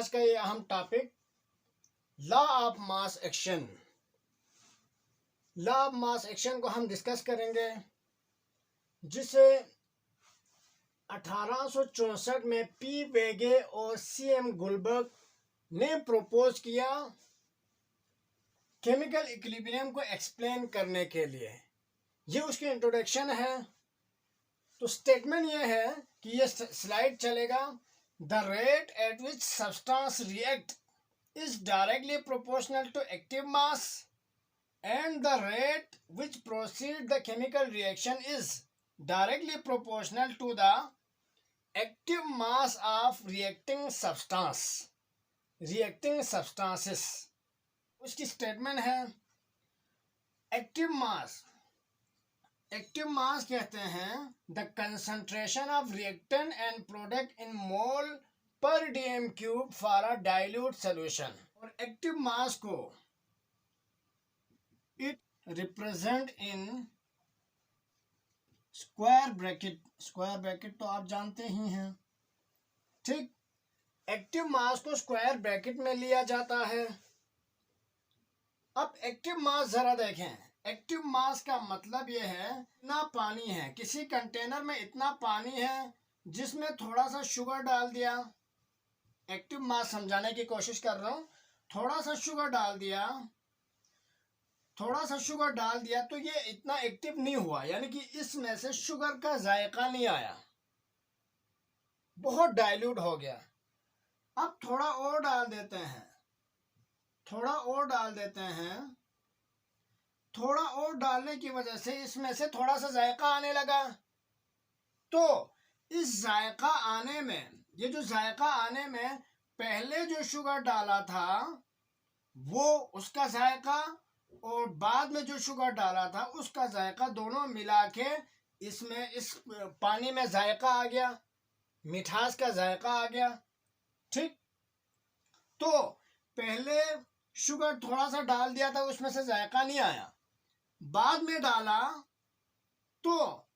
आज का ये अहम topic law of mass action. Law of mass action को हम डिस्कस करेंगे, जिसे 1864 में पी वेगे और सी एम गुलबर्ग ने प्रपोज किया केमिकल इक्विलिब्रियम को एक्सप्लेन करने के लिए। ये उसकी इंट्रोडक्शन है। तो स्टेटमेंट ये है कि ये स्लाइड चलेगा, the rate at which substance react is directly proportional to active mass and the rate which proceeds the chemical reaction is directly proportional to the active mass of reacting substances। उसकी statement है active mass कहते हैं the concentration of reactant and product in mole per dm cube for a dilute solution. और active mass को it represent in square bracket तो आप जानते ही हैं, ठीक। एक्टिव मास को स्क्वायर ब्रैकेट में लिया जाता है। अब एक्टिव मास जरा देखें। एक्टिव मास का मतलब यह है इतना पानी है, किसी कंटेनर में इतना पानी है जिसमें थोड़ा सा शुगर डाल दिया। एक्टिव मास समझाने की कोशिश कर रहा हूं। थोड़ा सा शुगर डाल दिया तो ये इतना एक्टिव नहीं हुआ, यानी कि इसमें से शुगर का जायका नहीं आया, बहुत डाइल्यूट हो गया। अब थोड़ा और डाल देते हैं, थोड़ा और डालने की वजह से इसमें से थोड़ा सा जायका आने लगा। तो इस जायका आने में, ये जो जायका आने में पहले जो शुगर डाला था वो उसका जायका और बाद में जो शुगर डाला था उसका जायका, दोनों मिला के इसमें इस पानी में जायका आ गया, मिठास का जायका आ गया, ठीक। तो पहले शुगर थोड़ा सा डाल दिया था, उसमें से जायका नहीं आया। बाद में डाला तो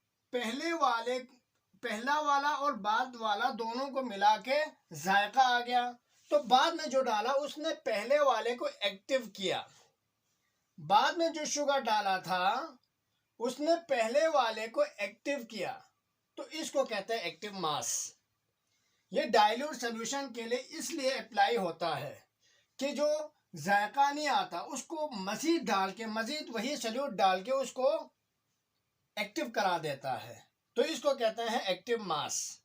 पहला वाला और बाद वाला दोनों को मिला के जायका आ गया। तो बाद में जो डाला उसने पहले वाले को एक्टिव किया। बाद में जो शुगर डाला था उसने पहले वाले को एक्टिव किया। तो इसको कहते हैं एक्टिव मास। ये डाइल्यूट सॉल्यूशन के लिए इसलिए अप्लाई होता है कि जो जायका नहीं आता उसको मजीद वही सॉल्यूट डाल के उसको एक्टिव करा देता है। तो इसको कहते हैं एक्टिव मास,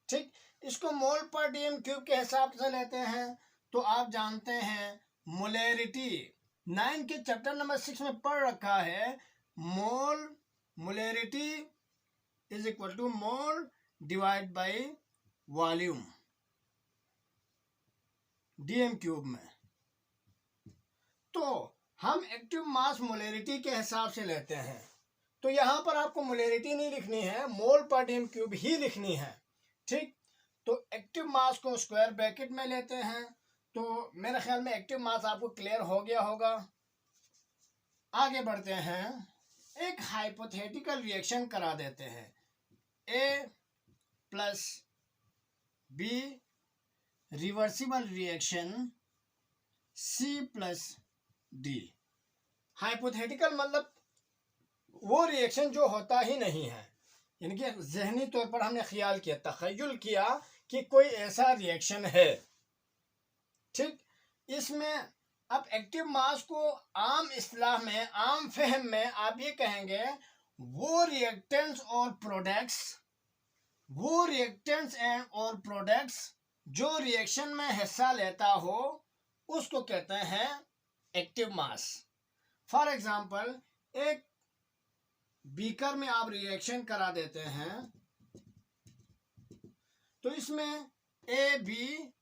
ठीक। इसको मोल पर डीएम क्यूब के हिसाब से लेते हैं। तो आप जानते हैं मोलैरिटी 9 के चैप्टर नंबर 6 में पढ़ रखा है, molarity is equal to mole divide by volume dm cube में। तो हम एक्टिव मास मोलैरिटी के हिसाब से लेते हैं। तो यहां पर आपको मोलैरिटी नहीं लिखनी है, मोल पर डीएम क्यूब ही लिखनी है, ठीक। तो एक्टिव मास को स्क्वायर ब्रैकेट में लेते हैं। तो मेरे ख्याल में एक्टिव मास आपको क्लियर हो गया होगा। आगे बढ़ते हैं, एक हाइपोथेटिकल रिएक्शन करा देते हैं, A plus B reversible reaction C plus D। Hypothetical मतलब वो रिएक्शन जो होता ही नहीं है, यानी कि जहनी तौर पर हमने ख्याल किया, तखय्युल किया कि कोई ऐसा रिएक्शन है, ठीक। इसमें अब एक्टिव मास को आम इस्लाह में, आम फहम में आप ये कहेंगे वो रिएक्टेंट्स और प्रोडक्ट्स जो रिएक्शन में हिस्सा लेता हो उसको कहते हैं एक्टिव मास। फॉर एग्जाम्पल, एक बीकर में आप रिएक्शन करा देते हैं तो इसमें ए बी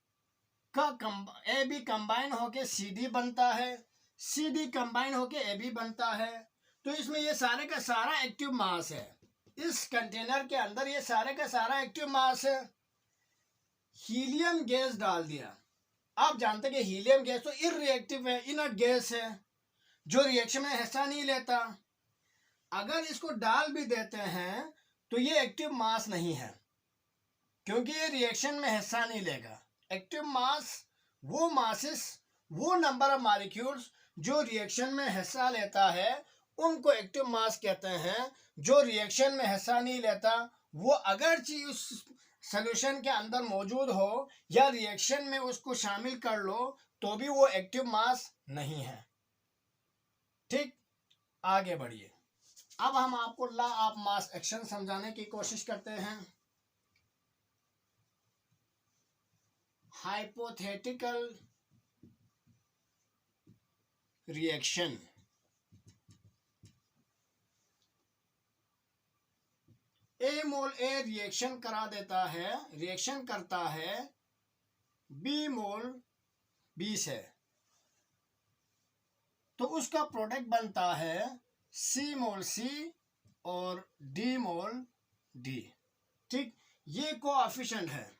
कंबाइन होके CD बनता है, CD कंबाइन होके AB बनता है। तो इसमें ये सारे का सारा एक्टिव मास है। इस कंटेनर के अंदर ये सारे का सारा एक्टिव मास है। हीलियम गैस डाल दिया। आप जानते हैं कि हीलियम गैस तो इररिएक्टिव है, इनर्ट गैस है जो रिएक्शन में हिस्सा नहीं लेता। अगर इसको डाल भी देते हैं तो ये एक्टिव मास नहीं है, क्योंकि ये रिएक्शन में हिस्सा नहीं लेगा। एक्टिव मास वो मासेस, वो नंबर ऑफ मॉलिक्यूल्स जो रिएक्शन में हिस्सा लेता है उनको एक्टिव मास कहते हैं। जो रिएक्शन में हिस्सा नहीं लेता, वो अगरचे उस सॉल्यूशन के अंदर मौजूद हो या रिएक्शन में उसको शामिल कर लो, तो भी वो एक्टिव मास नहीं है। ठीक, आगे बढ़िए। अब हम आपको लॉ ऑफ मास एक्शन समझाने की कोशिश करते हैं। Hypothetical reaction. ए मोल ए रिएक्शन करा देता है, रिएक्शन करता है बी मोल बी से, तो उसका प्रोडक्ट बनता है सी मोल सी और डी मोल डी। ठीक, ये कोएफिशिएंट है,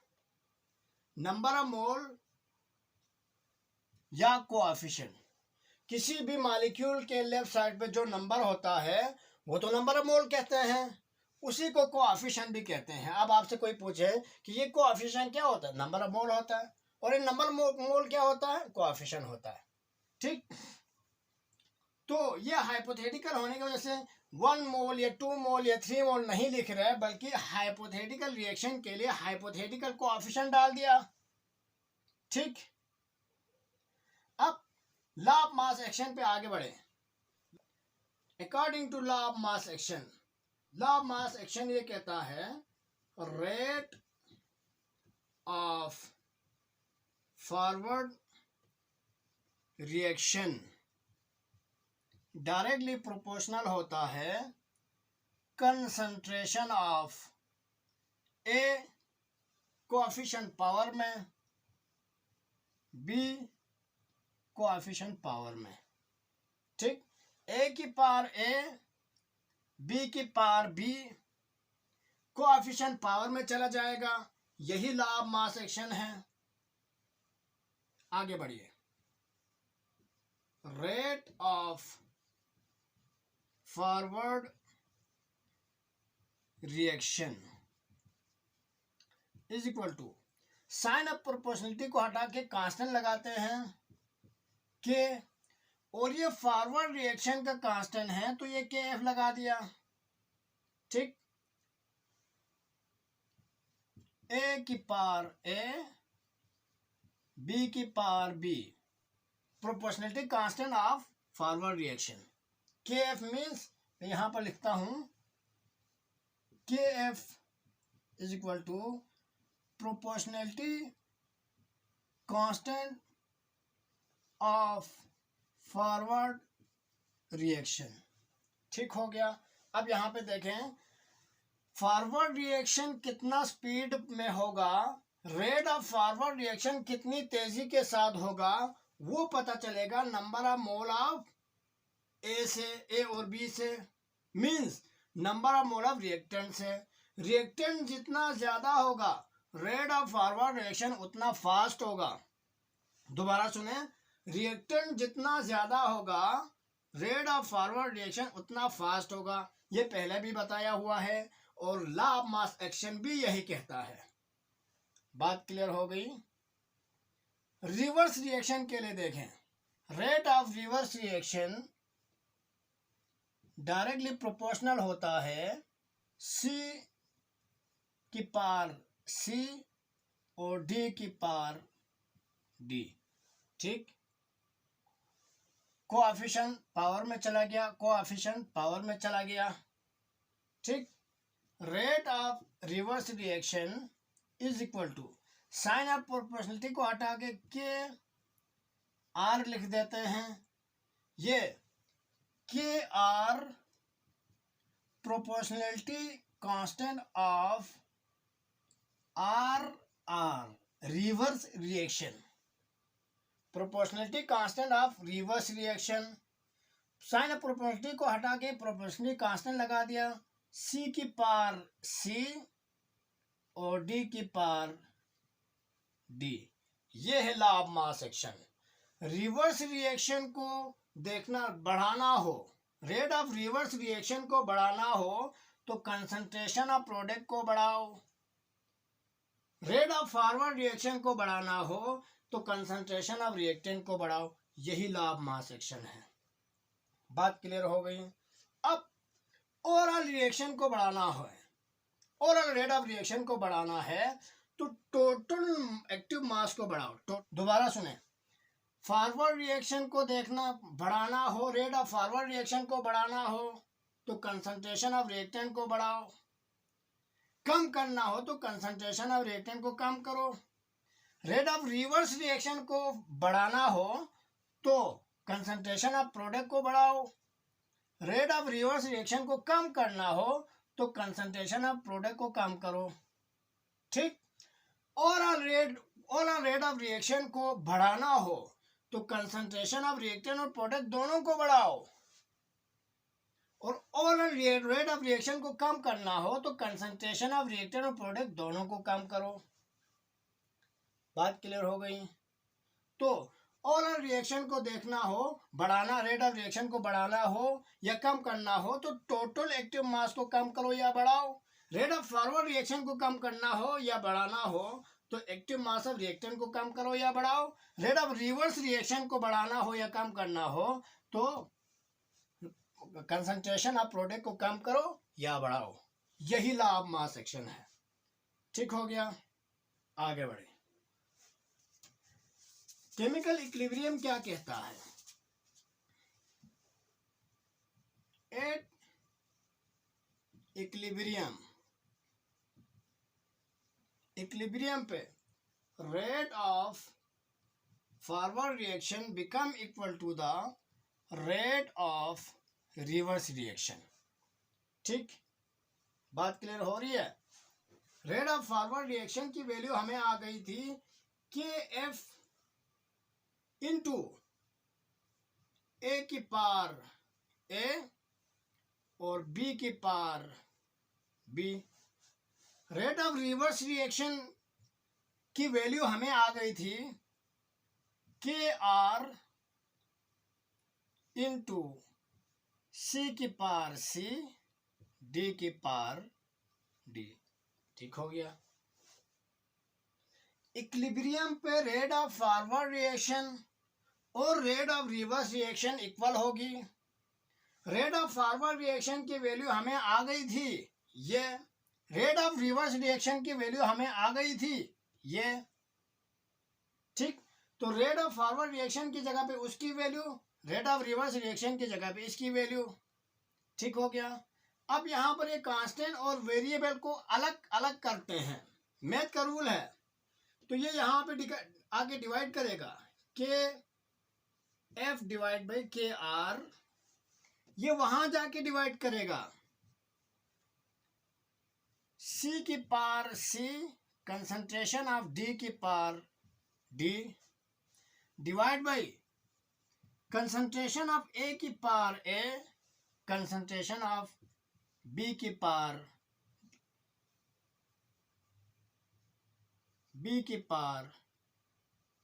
नंबर ऑफ मोल या कोएफिशिएंट। किसी भी मॉलिक्यूल के लेफ्ट साइड पे जो नंबर होता है वो तो नंबर ऑफ मोल कहते हैं, उसी को कोएफिशिएंट भी कहते हैं। अब आपसे कोई पूछे कि ये कोएफिशिएंट क्या होता है, नंबर ऑफ मोल होता है, और ये नंबर मोल क्या होता है, कोएफिशिएंट होता है। ठीक, तो ये हाइपोथेटिकल होने की वजह से 1 मोल या 2 मोल या 3 मोल नहीं लिख रहे, बल्कि हाइपोथेटिकल रिएक्शन के लिए हाइपोथेटिकल कोएफिशिएंट डाल दिया। ठीक, अब लॉ ऑफ मास एक्शन पे आगे बढ़े। According to law of mass action, law of mass action ये कहता है rate of forward reaction directly proportional होता है concentration of A coefficient power में, बी कोएफिशिएंट पावर में। ठीक, ए की पावर ए, बी की पावर बी, कोएफिशिएंट पावर में चला जाएगा। यही लॉ ऑफ मास एक्शन है। आगे बढ़िए। Rate of forward reaction is equal to, sign of proportionality को हटा के कांस्टेंट लगाते हैं के, और ये फॉरवर्ड रिएक्शन का कांस्टेंट है तो ये के एफ लगा दिया। ठीक, ए की पावर ए, बी की power B, proportionality constant of forward reaction. K F means यहां पर लिखता हूं K F is equal to proportionality constant of forward reaction. ठीक हो गया। अब यहां पे देखें फॉरवर्ड रिएक्शन कितना स्पीड में होगा, रेट ऑफ फॉरवर्ड रिएक्शन कितनी तेजी के साथ होगा, वो पता चलेगा नंबर ऑफ मोल ऑफ ए से, ए और बी से, means number of mole of reactant से। रिएक्टेंट जितना ज्यादा होगा रेट ऑफ फॉरवर्ड रिएक्शन उतना फास्ट होगा। दोबारा सुने, रिएक्टेंट जितना ज्यादा होगा रेट ऑफ फॉरवर्ड रिएक्शन उतना फास्ट होगा। ये पहले भी बताया हुआ है और लॉ ऑफ मास एक्शन भी यही कहता है। बात क्लियर हो गई। रिवर्स रिएक्शन के लिए देखें, rate of reverse reaction directly proportional होता है सी की पावर सी और डी की पावर डी। ठीक, कोएफिशिएंट पावर में चला गया, कोएफिशिएंट पावर में चला गया। ठीक, rate of reverse reaction is equal to, sign of proportionality को हटा के आर लिख देते हैं। ये K R proportionality constant of R R reverse reaction, proportionality constant of reverse reaction. Sign of proportionality को हटा के प्रोपोर्शनलिटी कांस्टेंट लगा दिया, सी की पावर सी और डी की पावर डी। ये है law of mass action. Reverse reaction को देखना, बढ़ाना हो, रेट ऑफ रिवर्स रिएक्शन को बढ़ाना हो तो कंसंट्रेशन ऑफ प्रोडक्ट को बढ़ाओ। रेट ऑफ फॉरवर्ड रिएक्शन को बढ़ाना हो तो कंसंट्रेशन ऑफ रिएक्टेंट को बढ़ाओ। यही लॉ ऑफ मास एक्शन है। बात क्लियर हो गई। अब ओवरऑल रिएक्शन को बढ़ाना है, ओवरऑल रेट ऑफ रिएक्शन को बढ़ाना है, तो टोटल एक्टिव मास को बढ़ाओ। दोबारा सुने, फॉरवर्ड रिएक्शन को देखना बढ़ाना हो, रेट ऑफ फॉरवर्ड रिएक्शन को बढ़ाना हो तो कंसंट्रेशन ऑफ रिएक्टेंट को बढ़ाओ। कम करना हो तो कंसंट्रेशन ऑफ रिएक्टेंट को कम करो। रेट ऑफ रिवर्स रिएक्शन को बढ़ाना हो तो कंसंट्रेशन ऑफ प्रोडक्ट को बढ़ाओ। रेट ऑफ रिवर्स रिएक्शन को कम करना हो तो कंसंट्रेशन ऑफ प्रोडक्ट को कम करो। ठीक। ओवरऑल रेट ऑफ रिएक्शन को बढ़ाना हो तो कंसंट्रेशन ऑफ रिएक्टेंट और प्रोडक्ट दोनों को बढ़ाओ, और ओवरऑल रेट ऑफ रिएक्शन को कम करना हो तो कंसंट्रेशन ऑफ रिएक्टेंट और प्रोडक्ट दोनों को कम करो। बात क्लियर हो गई। तो ओवरऑल रिएक्शन को देखना हो, बढ़ाना, रेट ऑफ रिएक्शन को बढ़ाना हो या कम करना हो तो टोटल एक्टिव मास को कम करो या बढ़ाओ। रेट ऑफ फॉरवर्ड रिएक्शन को कम करना हो या बढ़ाना हो तो एक्टिव मास ऑफ रिएक्टेंट को कम करो या बढ़ाओ। रेट ऑफ रिवर्स रिएक्शन को बढ़ाना हो या कम करना हो तो कंसंट्रेशन ऑफ प्रोडक्ट को कम करो या बढ़ाओ। यही लॉ ऑफ मास एक्शन है। ठीक हो गया। आगे बढ़े। केमिकल इक्विलिब्रियम क्या कहता है? एट इक्विलिब्रियम पे rate of forward reaction become equal to the rate of reverse reaction. ठीक, बात क्लियर हो रही है। रेट ऑफ फॉरवर्ड रिएक्शन की वैल्यू हमें आ गई थी के एफ इंटू ए की पावर ए और बी की power B. Rate of reverse reaction की वैल्यू हमें आ गई थी के आर इंटू सी की पावर सी, डी की पावर डी। ठीक हो गया। इक्विलिब्रियम पे रेट ऑफ फॉरवर्ड रिएक्शन और rate of reverse reaction equal होगी। रेट ऑफ फॉरवर्ड रिएक्शन की वैल्यू हमें आ गई थी ये, रेट ऑफ रिवर्स रिएक्शन की वैल्यू हमें आ गई थी ये। ठीक, तो रेट ऑफ फॉरवर्ड रिएक्शन की जगह पे उसकी value, rate of reverse reaction की जगह पे इसकी वैल्यू। ठीक हो गया। अब यहाँ पर ये कांस्टेंट और वेरिएबल को अलग अलग करते हैं, मैथ का रूल है। तो ये यहाँ पे आगे डिवाइड करेगा K F divide by K R, ये वहां जाके डिवाइड करेगा सी की power C, concentration of D की power D, divide by concentration of A की power A, concentration of B की पावर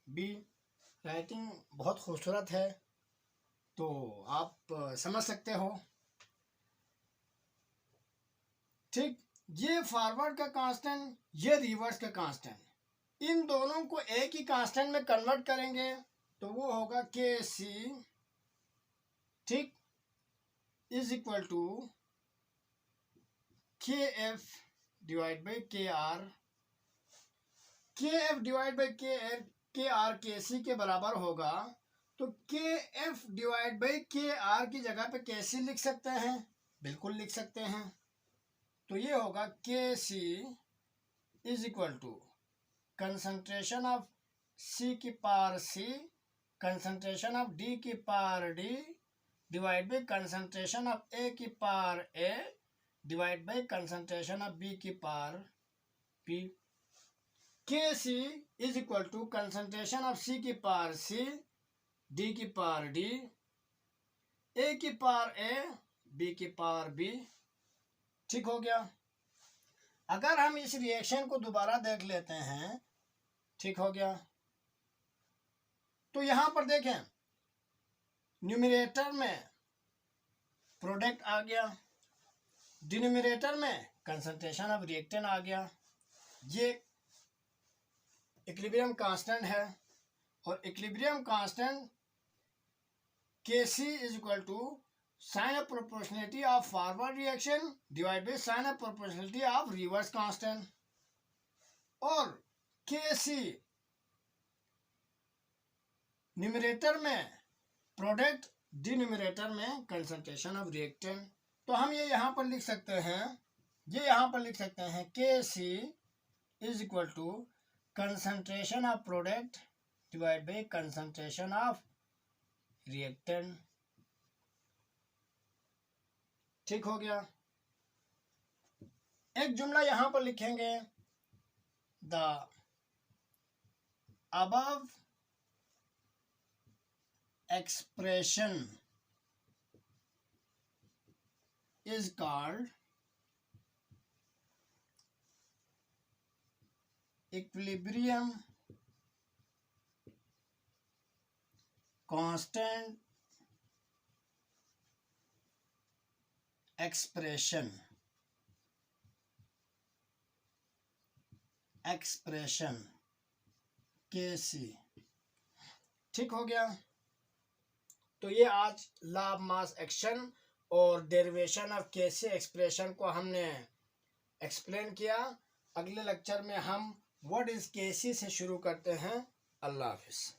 बी। राइटिंग बहुत खूबसूरत है तो आप समझ सकते हो। ठीक, ये फॉरवर्ड का कांस्टेंट, ये रिवर्स का कांस्टेंट, इन दोनों को एक ही कांस्टेंट में कन्वर्ट करेंगे तो वो होगा के सी, ठीक, इज इक्वल टू के F divide by K are. के F divide by K are के सी के बराबर होगा, तो के F divide by K are की जगह पे के सी लिख सकते हैं, बिल्कुल लिख सकते हैं। तो ये होगा K C is equal to concentration of C की power C, concentration of D की power D, divide by concentration of A की power A, divide by concentration of B की power B. K C is equal to concentration of C की power C, D की power D, A की power A, B की power B. ठीक हो गया। अगर हम इस रिएक्शन को दोबारा देख लेते हैं, ठीक हो गया, तो यहां पर देखें न्यूमरेटर में प्रोडक्ट आ गया, डिनोमिनेटर में कंसंट्रेशन ऑफ रिएक्टेंट आ गया। ये इक्विलिब्रियम कांस्टेंट है। और equilibrium constant Kc is equal to sign of proportionality of forward reaction divide by sign of proportionality of reverse constant. और Kc न्यूमरेटर में प्रोडक्ट, डिनोमिनेटर में concentration of reactant. तो हम ये यहाँ पर लिख सकते हैं, Kc is equal to concentration of product divide by concentration of reactant. ठीक हो गया। एक जुमला यहां पर लिखेंगे, the above expression is called equilibrium constant expression Kc। ठीक हो गया। तो ये आज लॉ ऑफ मास एक्शन और डेरिवेशन ऑफ Kc एक्सप्रेशन को हमने एक्सप्लेन किया। अगले लेक्चर में हम व्हाट इज Kc से शुरू करते हैं। अल्लाह हाफिज।